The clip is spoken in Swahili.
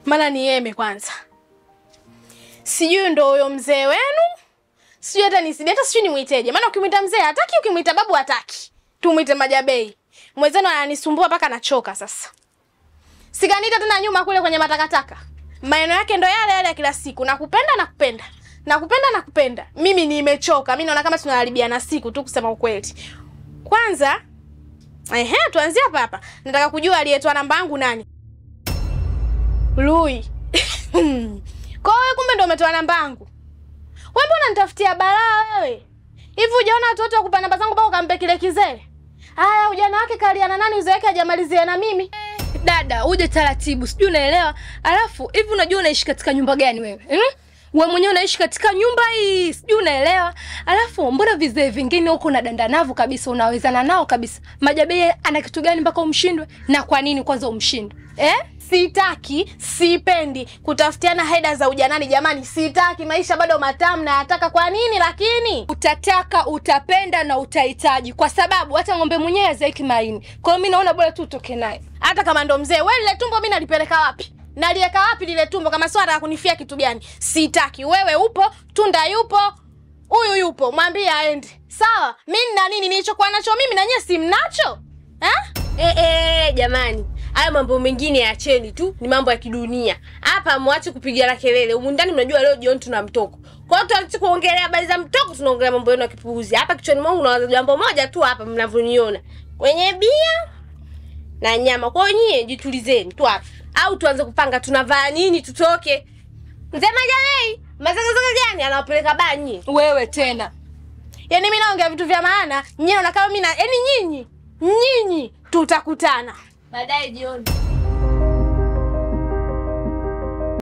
Maana nieme kwanza. Sijui ndo huyo mzee wenu. Sijui hata sijui nimuiteje. Maana ukimwita mzee hataki, ukimwita babu hataki. Tumuite Majabei. Mwenzenu ananisumbua mpaka nachoka sasa. Siganita tena nyuma kule kwenye matakataka. Maneno yake ndo yale yale ya kila siku. Nakupenda. Nakupenda. Mimi nimechoka. Mimi naona kama tunaharibiana siku tu kusema ukweli. Kwanza, tuanzie hapa. Nataka kujua aliyetoa namba yangu nani? Lui. Kwa wewe kumbe ndo umetoa namba yangu. Wewe mbona unanitafutia balaa wewe? Hivi hujaona watoto wakupa namba zangu mpaka ukampe kile kizee? Haya, ujana wake kaliana nani uzee wake hajamalizia na mimi? Dada, uje taratibu. Sijui unaelewa. Alafu, hivi unajua unaishi katika nyumba gani wewe? Wewe mwenyewe unaishi katika nyumba hii. Sijui unaelewa. Alafu, mbona vizee vingine huko na dandanavu kabisa unawezana nao kabisa? Majabei ana kitu gani mpaka umshindwe? Na kwa nini kwanza umshindwe? Sitaki, sipendi kutafutiana heda za ujanani jamani. Sitaki, maisha bado matamu na nataka. Kwa nini lakini? Utataka, utapenda na utahitaji kwa sababu hata ng'ombe mwenyewe hazaiki maini. Kwa hiyo mimi naona bora tu utoke naye. Hata kama ndo mzee, wewe lile tumbo mimi nalipeleka wapi? Naliweka wapi lile tumbo kama swala ya kunifia kitu gani? Sitaki. Wewe upo, Tunda yupo, huyu yupo, mwambie aende. Sawa? Mimi na nini nilichokuwa nacho mimi na nyie si mnacho? Jamani. Haya mambo mengine yaacheni tu, ni mambo ya kidunia. Hapa muache kupigia kelele. Humu ndani mnajua leo jioni tuna mtoko. Kwa hiyo tuache kuongelea habari za mtoko, tunaongelea mambo yenu ya kipuuzi. Hapa kichwani mwangu nawaza jambo moja tu hapa mnavyoniona. Kwenye bia na nyama. Kwa hiyo nyie jitulizeni tu hapa. Au tuanze kupanga tunavaa nini tutoke. Mzee Majabei, mazagazaga gani anawapeleka banyi? Wewe tena. Yaani mimi naongea vitu vya maana, nyinyi na kama mimi na nyinyi tutakutana baadaye jioni.